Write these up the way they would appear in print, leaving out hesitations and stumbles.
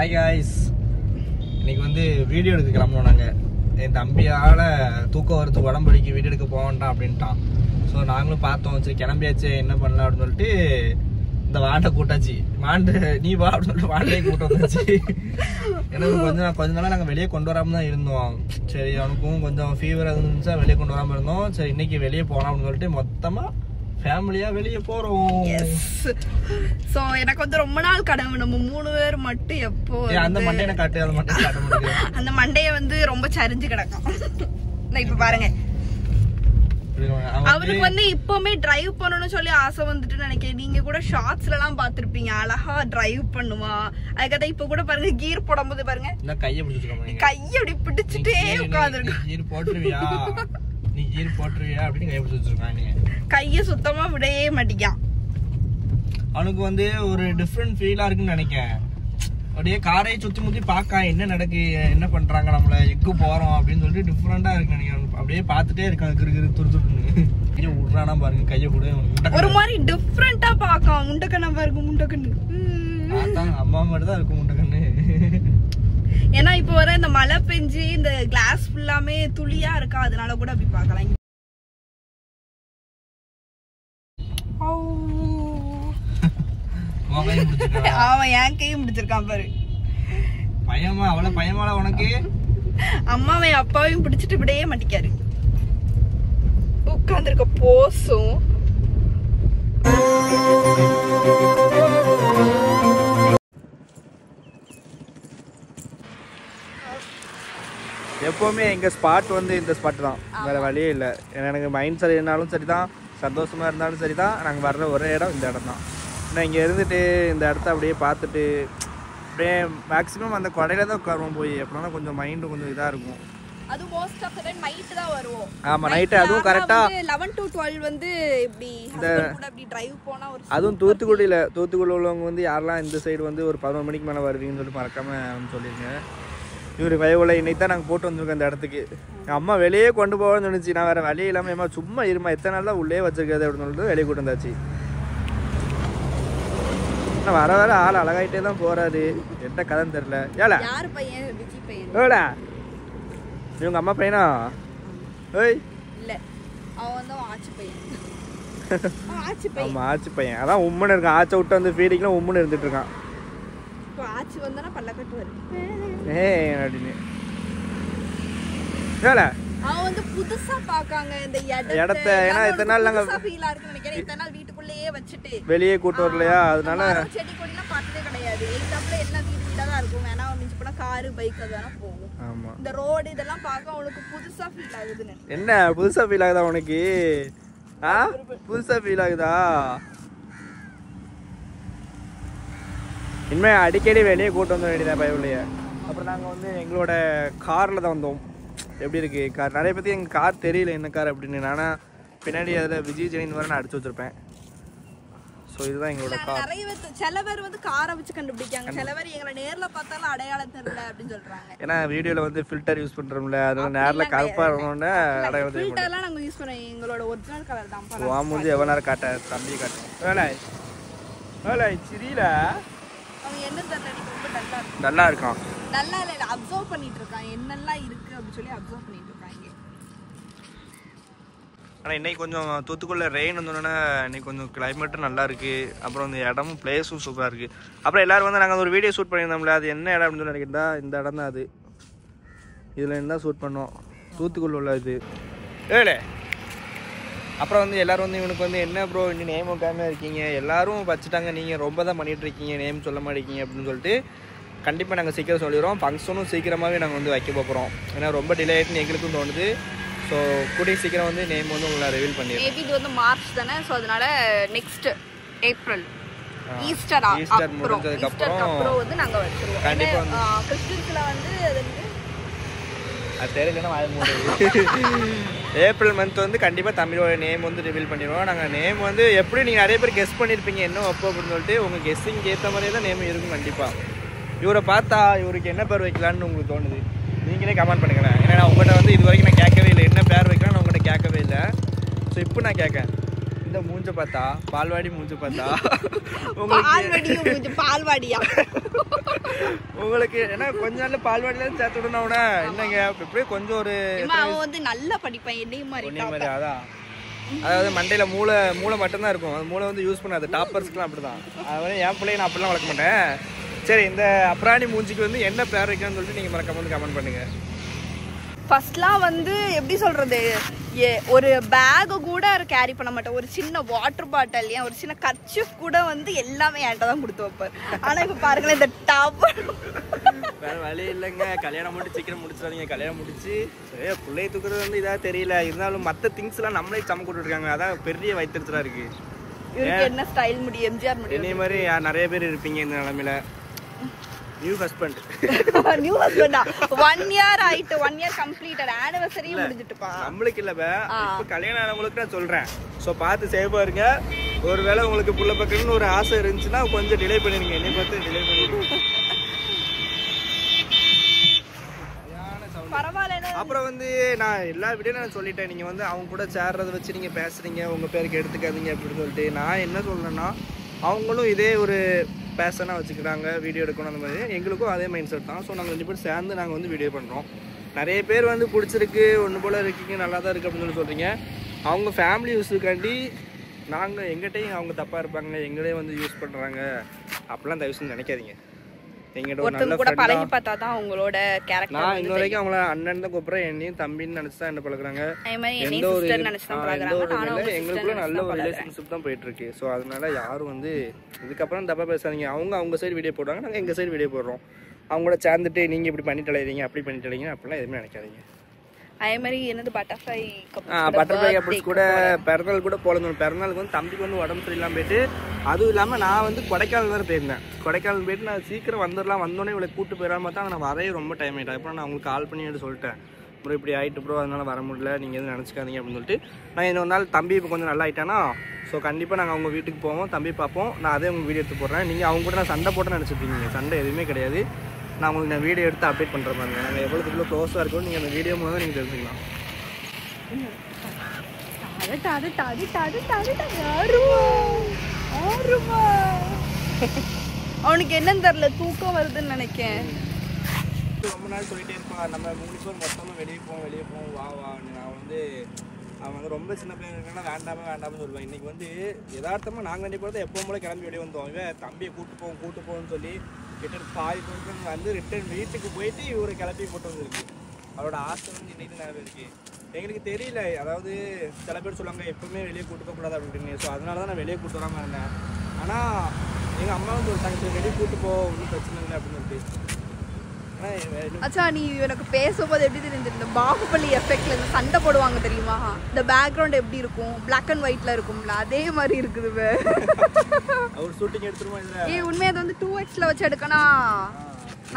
Hi guys. இன்னைக்கு வந்து video எடுக்க கிளம்பணும் நாங்கள். என் தம்பியால் தூக்கம் வரது உடம்புக்கு வீடியோ எடுக்க போகண்டாம் அப்படின்ட்டான். ஸோ நாங்களும் பார்த்தோம், சரி கிளம்பியாச்சு என்ன பண்ணலாம் அப்படின்னு சொல்லிட்டு இந்த வாண்டை கூட்டாச்சு. வாண்டு நீ வா அப்படின்னு சொல்லிட்டு வாண்டையே கூட்ட வந்துச்சு. எனக்கு கொஞ்ச நாளாக நாங்கள் வெளியே கொண்டு வராமல் தான் இருந்தோம். சரி அவனுக்கும் கொஞ்சம் ஃபீவர் இருந்துச்சா வெளியே கொண்டு வராமல் இருந்தோம். சரி இன்னைக்கு வெளியே போகலாம் அப்படின்னு சொல்லிட்டு மொத்தமாக ஃபேமிலியா வெளியே போறோம். சோ எனக்கு வந்து ரொம்ப நாள் கனவு, நம்ம 3 பேர் மட்டும் எப்போ அந்த மண்டையை காட்டு, அதை மட்டும் காட்ட முடியாது. அந்த மண்டைய வந்து ரொம்ப சரிஞ்சு கிடக்கும். இப்ப பாருங்க, அவருக்கு வந்து இப்பவுமே டிரைவ் பண்ணணும்னு சொல்லி ஆசை வந்துட்டு நினைக்கிறேன். நீங்க கூட ஷார்ட்ஸ்ல எல்லாம் பாத்திருப்பீங்க, அழகா டிரைவ் பண்ணுவா. அதுக்கதான் இப்ப கூட பாருங்க கீர் போடும்போது பாருங்க கையை பிடிச்சிருக்கோம், கையை அப்படி பிடிச்சிட்டே உட்காந்துருக்கோம். கீர் போட்டுருவியா நீ கீர் போட்டுருவியா அப்படின்னு கையை பிடிச்சி வச்சிருக்காங்க. கைய சுத்தமா விடவே மாட்டேங்கான். அவனுக்கு வந்து ஒரு டிஃப்ரெண்ட் ஃபீலா இருக்குன்னு நினைக்கிறேன். அப்படியே காரையை சுத்தி முத்தி பாக்க என்ன நடக்கு, என்ன பண்றாங்க, நம்மள எங்க போறோம் அப்படின்னு சொல்லிட்டு டிஃப்ரெண்டா இருக்கு நினைக்கிறேன். அப்படியே பாத்துட்டே இருக்காங்க கிரு துருத்துன்னு. கையை விடுறானா பாருங்க, கையை கூட ஒரு மாதிரி டிஃப்ரெண்டா பாக்கான். முண்டக்கண்ணா பாருங்க, முண்டக்கண்ணு அம்மா மட்டும் தான் இருக்கும் முண்டக்கண்ணு. ஏன்னா இப்ப வர இந்த மழை பெஞ்சு இந்த கிளாஸ் ஃபுல்லாமே துளியா இருக்கா, அதனால கூட அப்படி பாக்கலாம். அவன் என் கையும் பிடிச்சிருக்கான் பாரு. பயமா அவள பயமால உனக்கு? அம்மாவையும் அப்பாவையும் பிடிச்சிட்டு விடவே மாட்டிக்காரு. உட்கார்ந்துருக்க போசும் எப்போவுமே எங்கள் ஸ்பாட் வந்து இந்த ஸ்பாட் தான், வேறு வழியே இல்லை. எனக்கு மைண்ட் சரி இருந்தாலும் சரி தான், சந்தோஷமாக இருந்தாலும் சரி தான், நாங்கள் வர்ற ஒரே இடம் இந்த இடம் தான். நான் இங்கே இருந்துட்டு இந்த இடத்த அப்படியே பார்த்துட்டு அப்படியே மேக்ஸிமம் அந்த கொடையில தான் உட்காருவோம் போய். எப்படின்னா கொஞ்சம் மைண்டு கொஞ்சம் இதாக இருக்கும். அது most of the time night தான் வருவோம். ஆமா நைட், அதுவும் கரெக்டா 11 to 12 வந்து இப்படி ஹஸ்பண்ட் கூட அப்படி டிரைவ் போனா ஒரு அதுவும் தூத்துக்குடியில் உள்ளவங்க வந்து யாரெல்லாம் இந்த சைடு வந்து ஒரு 11 மணிக்கு மேலே வருவீங்கன்னு சொல்லிட்டு மறக்காம சொல்லிருங்க. இவரு வயவுல இன்னைக்கு தான் நாங்கள் போட்டு வந்திருக்கோம் இந்த இடத்துக்கு. எங்கள் அம்மா வெளியே கொண்டு போகணும்னு சொன்னிச்சு. நான் வேறு வழியே இல்லாமல் ஏமா சும்மா இருமா, எத்தனை நாள் தான் உள்ளே வச்சிருக்காது அப்படின்னு சொல்லிட்டு வெளியே கூட்டு வந்தாச்சு. ஆனால் வர வர ஆள் அழகாயிட்டே தான் போறாரு. என்ன கதைன்னு தெரியல. ஏல யார் பையன்? விஜி பையன். ஏடா இவங்க அம்மா பையனா? ஏய் இல்லை, அவன் வந்து ஆச்சி பையன். ஆச்சி பையன். ஆமாம் ஆச்சி பையன். அதான் உம்முன்னு இருக்கான். ஆச்சை விட்டு வந்து ஃபீடிங்லாம் உம்முன்னு இருந்துட்டு இருக்கான். இப்போ ஆச்சி வந்தானா பல்ல கட்டுவாரு அப்படின்னு. ஏல அவன் வந்து புதுசா பாக்காங்க இந்த இடத்த. ஏன்னா இத்தனை நாள் நாங்கள் ஃபீலா இருக்குன்னு நினைக்கிறேன். இத்தனை நாள் வீட்டுக்குள்ளேயே வச்சுட்டு வெளியே கூட்டு வரலையா, அதனால செடி கொடிலாம் பார்த்ததே கிடையாது. எக்ஸாம்பிள் எல்லாம் வீடா தான் இருக்கும். வேணா மிஞ்சி போனா காரு பைக் அதெல்லாம் போகும். ஆமா இந்த ரோடு இதெல்லாம் பார்க்க அவனுக்கு புதுசா ஃபீல் ஆகுதுன்னு. என்ன புதுசா ஃபீல் ஆகுதா உனக்கு? புதுசா ஃபீல் ஆகுதா? இனிமே அடிக்கடி வெளியே கூட்டு வந்த வேண்டியதான் பயவுலையே. அப்புறம் நாங்கள் வந்து எங்களோட காரில் தான் வந்தோம். எப்படி இருக்கு கார்? நிறைய பற்றி எங்கள் கார் தெரியல என்ன கார் அப்படின்னு. ஆனால் பின்னாடி அதில் விஜய் ஜெயின் வர நான் அடிச்சு வச்சிருப்பேன். ஸோ இதுதான் எங்களோட கார். நிறைய சில பேர் வந்து காரை வச்சு கண்டுபிடிக்காங்க, சில பேர் எங்களை நேர்ல பார்த்தாலும் அடையாளம் தெரியல அப்படின்னு சொல்றாங்க. ஏன்னா வீடியோல வந்து ஃபில்டர் யூஸ் பண்றோம்ல, அதனால நேர்ல கருப்பா இருக்கணும்னு அடையாளம் தெரியும். ஃபில்டர்லாம் நாங்க யூஸ் பண்ணோம், எங்களோட ஒரிஜினல் கலர் தான். வாமுஞ்சி எவ்வளவு நேரம் காட்ட தம்பி காட்டும். வேலை வேலை சிரியில அவன் என்ன தெரியல, ரொம்ப டல்லா இருக்கு. நல்லா இருக்கான். நல்லா இல்ல, அப்சர்வ் பண்ணிட்டு இருக்கான் என்னெல்லாம் இருக்கு அப்படின்னு சொல்லி அப்சர்வ் பண்ணிட்டு இருக்காங்க. ஆனால் இன்னைக்கு கொஞ்சம் தூத்துக்குள்ள ரெயின் வந்தோடனே இன்னைக்கு கொஞ்சம் கிளைமேட்டும் நல்லா இருக்கு. அப்புறம் இந்த இடமும் பிளேஸும் சூப்பராக இருக்கு. அப்புறம் எல்லாரும் வந்து நாங்கள் ஒரு வீடியோ ஷூட் பண்ணியிருந்தோம்ல, அது என்ன இடம் அப்படின்னு சொல்லி நினைக்கிறதா இந்த இடம் தான். அது இதில் என்ன ஷூட் பண்ணோம், தூத்துக்குள்ள உள்ள இது. ஏழு அப்புறம் வந்து எல்லாரும் வந்து இவனுக்கு வந்து என்ன ப்ரோ இன்னும் நேம் வைக்காம இருக்கீங்க, எல்லாரும் வச்சுட்டாங்க, நீங்கள் ரொம்ப தான் பண்ணிட்டு இருக்கீங்க, நேம் சொல்ல மாட்டேங்க அப்படின்னு சொல்லிட்டு கண்டிப்பாக நாங்கள் சீக்கிரம் சொல்லிடுறோம். ஃபங்க்ஷனும் சீக்கிரமாகவே நாங்கள் வந்து வைக்க போகிறோம். ஏன்னா ரொம்ப டிலே ஆகிட்டுன்னு எங்களுக்கும் தோணுது. ஸோ கூடிய சீக்கிரம் வந்து நேம் வந்து உங்களை ரிவீல் பண்ணிடுறோம். மேபி இது வந்து மார்ச் தானே, ஸோ அதனால நெக்ஸ்ட் ஏப்ரல் ஈஸ்டர் முடிஞ்சதுக்கப்புறம் வந்து நாங்கள் வச்சுருவோம். கண்டிப்பாக கிறிஸ்டின்ஸில் வந்து அது தெரியலன்னா ஏப்ரல் மந்த் வந்து கண்டிப்பாக தமிழோட நேம் வந்து ரிவீல் பண்ணிடுவோம். நாங்கள் நேம் வந்து எப்படி நீங்கள் நிறைய பேர் கெஸ் பண்ணியிருப்பீங்க என்ன அப்போ அப்படின்னு சொல்லிட்டு, உங்கள் கெஸ்ஸிங் ஏற்ற மாதிரியே தான் நேம் இருக்கும். கண்டிப்பாக இவரை பார்த்தா இவருக்கு என்ன பேர் வைக்கலான்னு உங்களுக்கு தோணுது, நீங்களே கமெண்ட் பண்ணுங்களேன். ஏன்னா உங்கள்கிட்ட வந்து இது வரைக்கும் நான் கேட்கவே இல்லை, என்ன பேர் வைக்கலாம்னு உங்கள்கிட்ட கேட்கவே இல்லை. ஸோ இப்போ நான் கேட்கேன், இந்த மூஞ்ச பார்த்தா பால்வாடி மூஞ்ச பார்த்தா பால்வாடியா உங்களுக்கு ஏன்னா கொஞ்ச நாள்ல பால்வாடியில சேர்த்து விடணும்னா என்னங்க இப்படியே கொஞ்சம் ஒரு அவன் வந்து நல்லா படிப்பான் என்னையும் மாதிரி அதான் அதாவது மண்டையில மூளை மட்டும்தான் இருக்கும் அந்த மூளை வந்து யூஸ் பண்ணாது டாப்பர்ஸ்க்குலாம் அப்படிதான் அதாவது என் பிள்ளைய நான் அப்படிலாம் வளர்க்க மாட்டேன் சரி இந்த அப்ராணி மூஞ்சிக்கு வந்து என்ன பேர் வைக்கணும்னு சொல்லிட்டு நீங்க மறக்காம வந்து கமெண்ட் பண்ணுங்க ஃபர்ஸ்ட்லாம் வந்து எப்படி சொல்றது ஒரு பேக் கூட கேரி பண்ண மாட்டேன் ஒரு சின்ன வாட்டர் பாட்டில் ஏன் ஒரு சின்ன கர்ச்சீஃப் கூட வந்து எல்லாமே என்கிட்ட தான் கொடுத்து வைப்பார் ஆனா இப்ப பாருங்களேன் இந்த டவல் வேற வழி இல்லைங்க கல்யாணம் மட்டும் சீக்கிரம் முடிச்சிடாதீங்க கல்யாணம் முடிச்சு சரி பிள்ளைய தூக்குறது வந்து இதா தெரியல இருந்தாலும் மற்ற திங்ஸ் எல்லாம் நம்மளே சம கொண்டு இருக்காங்க அதான் பெரிய வயிற்றுச்சலா இருக்கு என்ன ஸ்டைல் முடி எம்ஜிஆர் முடி இதே மாதிரி நிறைய பேர் இருப்பீங்க இந்த நிலைமையில நியூ ஹஸ்பண்ட் 1 year ஆயிட்டு 1 year கம்ப்ளீட்டட் ஆனிவர்சரி முடிஞ்சிட்டுப்பா நம்மளுக்கு இல்ல இப்ப கல்யாணம் ஆனவங்களுக்கு நான் சொல்றேன் சோ பார்த்து சேவா இருங்க ஒருவேளை உங்களுக்கு புள்ள பக்கம்னு ஒரு ஆசை இருந்துச்சுன்னா கொஞ்சம் டிலே பண்ணிருங்க என்னை பார்த்து டிலே பண்ணிருங்க அப்புறம் வந்து நான் எல்லா வீடியோ நான் சொல்லிட்டேன் நீங்க வந்து அவங்க கூட சேர்றதை வச்சு நீங்க பேசுறீங்க உங்க பேருக்கு எடுத்துக்காதீங்க அப்படின்னு சொல்லிட்டு நான் என்ன சொல்றேன்னா அவங்களும் இதே ஒரு பேஷனாக வச்சுக்கிறாங்க வீடியோ எடுக்கணும் அந்த மாதிரி எங்களுக்கும் அதே மைண்ட் செட் தான் ஸோ நாங்கள் 2 பேர் சேர்ந்து நாங்கள் வந்து வீடியோ பண்ணுறோம் நிறைய பேர் வந்து பிடிச்சிருக்கு ஒன்று போல் இருக்கீங்க நல்லா தான் இருக்குது அப்படின்னு சொல்லி சொல்கிறீங்க அவங்க ஃபேமிலி யூஸுக்காண்டி நாங்கள் எங்கிட்டையும் அவங்க தப்பாக இருப்பாங்க எங்களே வந்து யூஸ் பண்ணுறாங்க அப்படிலாம் தயவு செஞ்சு நினைக்காதீங்க எங்கிட்ட ஒரு நல்ல பழகி பார்த்தா தான் உங்களோட கேரக்டர் நான் இன்ன வரைக்கும் அவங்கள அண்ணன் தான் கூப்பிட்றேன் என்னையும் தம்பின்னு நினச்சி தான் என்ன பழகுறாங்க எந்த ஒரு எங்களுக்குள்ள நல்ல ஒரு ரிலேஷன்ஷிப் தான் போயிட்டு இருக்கு ஸோ அதனால யாரும் வந்து இதுக்கப்புறம் தப்பா பேசாதீங்க அவங்க சைடு வீடியோ போடுவாங்க நாங்கள் எங்கள் சைடு வீடியோ போடுறோம் அவங்களோட சேர்ந்துட்டு நீங்கள் இப்படி பண்ணிட்டு அலையிறீங்க அப்படி பண்ணிட்டு அலைங்க அப்படிலாம் எதுவுமே நினைக்காதீங்க அதே மாதிரி என்னது பட்டர்ஃப்ளை கப்புள்ஸ் கூட பிறநாள் கூட போகணும் பிறநாளுக்கு வந்து தம்பிக்கு வந்து உடம்பு சரியில்லாமல் போயிட்டு அதுவும் இல்லாமல் நான் வந்து கொடைக்கானல் வேறு போயிருந்தேன் கொடைக்கானல் போயிட்டு நான் சீக்கிரம் வந்தோடனே இவளை கூப்பிட்டு போயிடாம தான் நான் வரைய ரொம்ப டைம் ஆகிட்டேன் அப்புறம் நான் உங்களுக்கு கால் பண்ணி சொல்லிட்டேன் ப்ரோ இப்படி ஆகிட்டு ப்ரோ அதனால வர முடியல நீங்கள் எதுவும் நினச்சிக்காதீங்க அப்படின்னு சொல்லிட்டு நான் இன்னொரு நாள் தம்பி இப்போ கொஞ்சம் நல்லா ஆகிட்டானா ஸோ கண்டிப்பாக நாங்கள் அவங்க வீட்டுக்கு போவோம் தம்பி பார்ப்போம் நான் அதே உங்களுக்கு வீடியோ எடுத்து போடுறேன் நீங்கள் அவங்க கூட நான் சண்டை போட்டு நினச்சிருப்பீங்க சண்டை எதுவுமே கிடையாது நான் உங்களுக்கு நான் வீடியோ எடுத்து அப்டேட் பண்ணுற மாதிரி நாங்கள் எவ்வளோ க்ளோஸாக இருக்கோம் நீங்கள் அந்த வீடியோ மூலம் நீங்கள் தெரிஞ்சுக்கலாம் அவனுக்கு என்னன்னு தெரியல தூக்கம் வருதுன்னு நினைக்கிறேன் ரொம்ப நாள் சொல்லிட்டே இருப்பான் நம்ம 3 பேர் மொத்தமாக வெளியே போவோம் வா நான் வந்து அவன் வந்து ரொம்ப சின்ன பிள்ளைங்க இருக்குன்னா வேண்டாமே சொல்லுவான் இன்றைக்கி வந்து யதார்த்தமாக நாங்கள் 2 பேர் தான் எப்போ போல கிளம்பி வெளியே வந்தோம் இவன் தம்பியை கூட்டு போவோம்னு சொல்லி கிட்ட பாதி பொருட்கள் வந்து ரிட்டர்ன் வீட்டுக்கு போயிட்டு இவரை கிளப்பி போட்டு வந்துருக்கு அவரோட ஆசை வந்து இன்னைக்கு நடந்திருக்கு எங்களுக்கு தெரியல அதாவது சில பேர் சொல்லுவாங்க எப்பவுமே வெளியே கூட்டு போகக்கூடாது அப்படின்னு ஸோ அதனால தான் நான் வெளியே கூட்டு வராமல் இருந்தேன் ஆனால் எங்கள் அம்மா வந்து சொல்லிட்டாங்க வெளியே கூட்டு போ ஒன்றும் பிரச்சனை இல்லை அப்படின்னு சொல்லிட்டு அச்சா நீ எனக்கு பேசும்போது எப்படி தெரியுது இந்த பாகுபலி எஃபெக்ட்ல இந்த சண்டை போடுவாங்க தெரியுமா இந்த பேக்ரவுண்ட் எப்படி இருக்கும் பிளாக் அண்ட் ஒயிட்ல இருக்கும்ல அதே மாதிரி இருக்குது அவர் ஷூட்டிங் எடுத்துருவோம் உண்மையா அது வந்து 2xல வச்சு எடுக்கணும்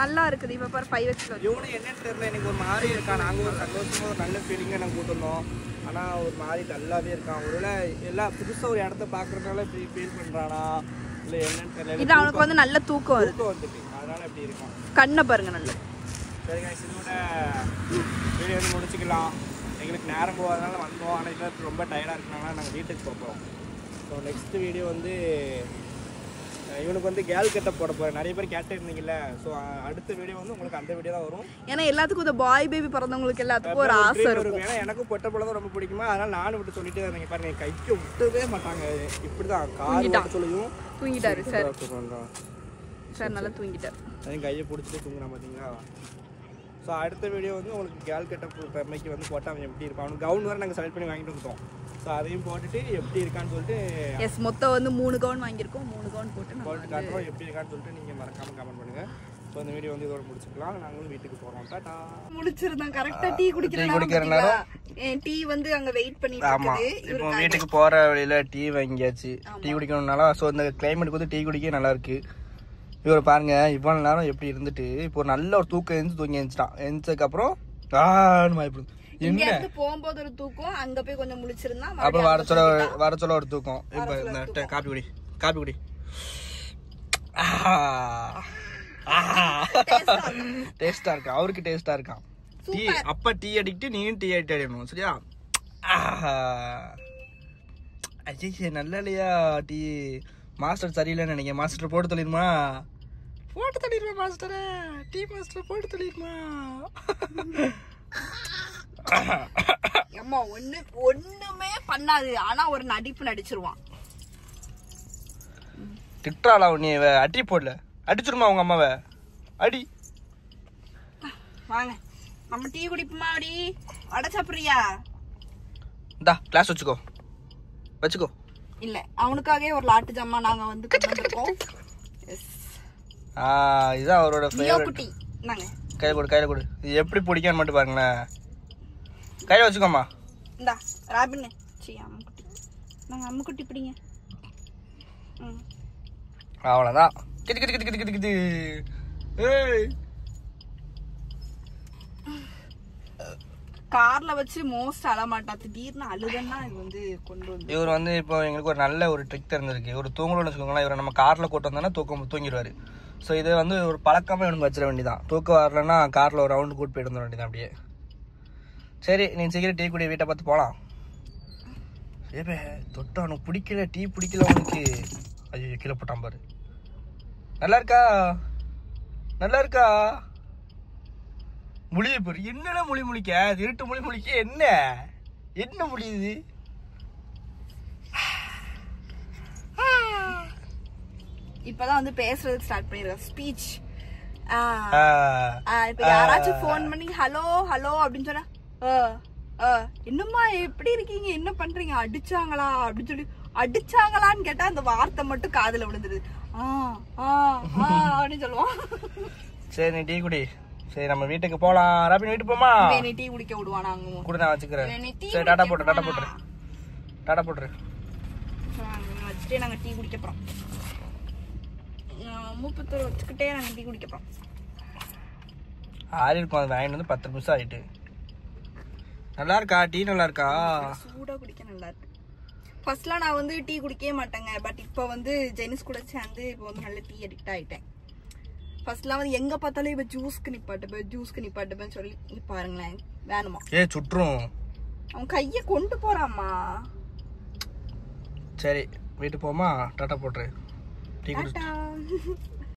நல்லா இருக்குது இப்ப பாரு 5xல இவனே என்னன்னு தெரியல எனக்கு ஒரு மாதிரி இருக்கான் நாங்க ஒரு சந்தோஷமா ஒரு நல்ல ஃபீலிங்கா நாங்க கூட்டணும் ஆனா ஒரு மாதிரி நல்லாவே இருக்கான் ஒருவேளை எல்லா புதுசா ஒரு இடத்த பாக்குறதுனால ஃபீல் பண்றானா இல்ல என்னன்னு தெரியல இது அவனுக்கு வந்து நல்ல தூக்கம் வந்துட்டு அதனால அப்படி இருக்கான் கண்ணை பாருங்க நல்ல சரி गाइस இதோட வீடியோ முடிச்சுக்கலாம் எங்களுக்கு நேரம் போகாதனால வந்தோம் ஆனால் இப்போ ரொம்ப டயர்டாக இருக்கனால நாங்கள் வீட்டுக்கு போகிறோம் ஸோ நெக்ஸ்ட் வீடியோ வந்து இவனுக்கு வந்து கேர்ள் கெட்டப் போட போகிறேன் நிறைய பேர் கேட்டு இருந்தீங்கல்ல ஸோ அடுத்த வீடியோ வந்து உங்களுக்கு அந்த வீடியோ தான் வரும் ஏன்னா எல்லாத்துக்கும் இந்த பாய் பேபி பிறந்தவங்களுக்கு எல்லாத்துக்கும் ஒரு ஆசை இருக்கும் ஏன்னா எனக்கும் பொட்டை போல தான் ரொம்ப பிடிக்குமா அதனால நானும் விட்டு சொல்லிட்டே இருந்தேன் பாருங்க கைக்கு விட்டவே மாட்டாங்க இப்படி தான் கார் சொல்லியும் தூங்கிட்டாரு சார் சார் நல்லா தூங்கிட்டார் அதையும் கையை பிடிச்சிட்டு தூங்குறான் பார்த்தீங்களா ஸோ அடுத்த வீடியோ வந்து உங்களுக்கு கேர்ள் கெட்டப் தன்மைக்கு வந்து போட்டால் அவன் எப்படி இருப்பான் அவனுக்கு கவுன் வேறு நாங்கள் செலக்ட் பண்ணி வாங்கிட்டு வந்துட்டோம் ஸோ அதையும் போட்டுட்டு எப்படி இருக்கான்னு சொல்லிட்டு எஸ் மொத்தம் வந்து 3 கவுன் வாங்கியிருக்கோம் 3 கவுன் போட்டு காட்டுறோம் எப்படி இருக்கான்னு சொல்லிட்டு நீங்கள் மறக்காமல் கமெண்ட் பண்ணுங்கள் ஸோ இந்த வீடியோ வந்து இதோட முடிச்சுக்கலாம் நாங்களும் வீட்டுக்கு போகிறோம் டாடா முடிச்சிருந்தோம் கரெக்டாக டீ குடிக்கிறேன் டீ வந்து அங்கே வெயிட் பண்ணிட்டு இருக்குது இப்போ வீட்டுக்கு போகிற வழியில் டீ வாங்கியாச்சு டீ குடிக்கணும்னால ஸோ இந்த கிளைமேட்டுக்கு வந்து டீ குடிக்க நல்லா இருக்கு இவரை பாருங்க இவ்வளவு நேரம் எப்படி இருந்துட்டு இப்போ நல்ல ஒரு தூக்கம் எழுந்து தூங்கி எழுந்துட்டான் எழுந்ததுக்கு அப்புறம் என்ன போகும்போது ஒரு தூக்கம் அங்க போய் கொஞ்சம் முழிச்சிருந்தா அப்புறம் வர சொல்ல ஒரு தூக்கம் இப்ப காப்பி குடி டேஸ்டா இருக்கா அவருக்கு டேஸ்டா இருக்கான் டீ அப்ப டீ அடிக்கிட்டு நீயும் டீ அடிக்கணும் சரியா ஐயே நல்லா இல்லையா டீ? மாஸ்டர் சரியில்லைன்னு நினைக்கிறேன். மாஸ்டர் போட்டு தள்ளிடுமா? போட்டு தள்ளிடுமா மாஸ்டரை? டீ மாஸ்டர் போட்டு தள்ளிடுமா? அம்மா ஒண்ணுமே பண்ணாது, ஆனா ஒரு நடிப்பு நடிச்சிருவான். திட்டாளா நீ? அடி போடல, அடிச்சிருமா உங்க அம்மாவை? அடி. வாங்க நம்ம டீ குடிப்போமா? அடி வடை சாப்பிடுறியா? இந்தா கிளாஸ் வச்சுக்கோ. இல்ல, அவனுக்காகவே ஒரு லாட்டு ஜாமா நாங்க வந்து கொண்டு வந்திருக்கோம். எஸ், இதுதான் அவரோட ஃபேவரட் குட்டி. நாங்க கையில கொடு. இது எப்படி பிடிக்கான்னு மட்டும் பாருங்களேன். கையில வச்சுக்கோமா. இந்தா ராபின். சீ, அம்முக்குட்டி. நாங்க அம்முக்குட்டி பிடிங்க. அவ்வளோதான். கிட்டு. ஏய், கார்ல வச்சு மோஸ்ட் அழமாட்டா, திடீர்னு அழுதன்னா இது வந்து கொண்டு வந்து. இவர் வந்து இப்போ எங்களுக்கு ஒரு நல்ல ஒரு ட்ரிக் தெரிஞ்சிருக்கு. ஒரு தூங்கணும்னு வச்சுக்கோங்களேன், இவரை நம்ம கார்ல கூட்டு வந்தோம்னா தூங்கிடுவாரு. ஸோ இதை வந்து ஒரு பழக்கமாக எனக்கு வச்சிட வேண்டியதான். தூக்கம் வரலன்னா கார்ல ஒரு ரவுண்டு கூட்டு போயிட்டு வந்துட வேண்டியதான் அப்படியே. சரி, நீ சீக்கிரம் டீ குடி, வீட்டை பார்த்து போகலாம். ஏபே தொட்டு அவனுக்கு பிடிக்கல, டீ பிடிக்கல அவனுக்கு. ஐயோ கீழே போட்டான் பாரு. நல்லா இருக்கா? முழிய பாரு. என்னடா முழிக்க? திருட்டு முழிக்க என்ன முடியுது? இப்பதான் வந்து பேசுறது ஸ்டார்ட் பண்ணிருக்கேன். ஸ்பீச். இப்ப யாராச்சும் போன் பண்ணி ஹலோ அப்படின்னு சொன்னா, என்னம்மா எப்படி இருக்கீங்க, என்ன பண்றீங்க, அடிச்சாங்களா அப்படின்னு சொல்லி, அடிச்சாங்களான்னு கேட்டா அந்த வார்த்தை மட்டும் காதுல விழுந்துருது. அப்படின்னு சொல்லுவான். சரி, நீ டீ குடி. சரி, நம்ம வீட்டுக்கு போலாம். ராபின் வீட்டுக்கு போமா? நீ டீ குடிக்க விடுவானா? கூட நான் வச்சுக்கிறேன். சரி, டாடா போட்டுரு. வச்சுட்டே நாங்க டீ குடிக்க போறோம். மூப்பத்தூர் வச்சுக்கிட்டே நாங்க டீ குடிக்க போறோம். ஆறி இருக்கும். அது வாங்கிட்டு வந்து 10 நிமிஷம் ஆயிட்டு. நல்லா இருக்கா டீ? நல்லா இருக்கா? சூடா குடிக்க நல்லா இருக்கு. ஃபர்ஸ்ட்லாம் நான் வந்து டீ குடிக்கவே மாட்டேங்க. பட் இப்போ வந்து ஜெனிஸ் கூட சேர்ந்து இப்போ வந்து நல்ல டீ அடிக்ட் ஆயிட்டேன். ஃபர்ஸ்ட்லாம் வந்து எங்க பார்த்தாலும் இப்போ ஜூஸ்க்கு நிப்பாட்டுப்பேன்னு சொல்லி பாருங்களேன். வேணுமா? சுற்றும். அவன் கைய கொண்டு போறாமா. சரி, வீட்டுக்கு போமா? டாட்டா போட்டுரு. டீ குடி.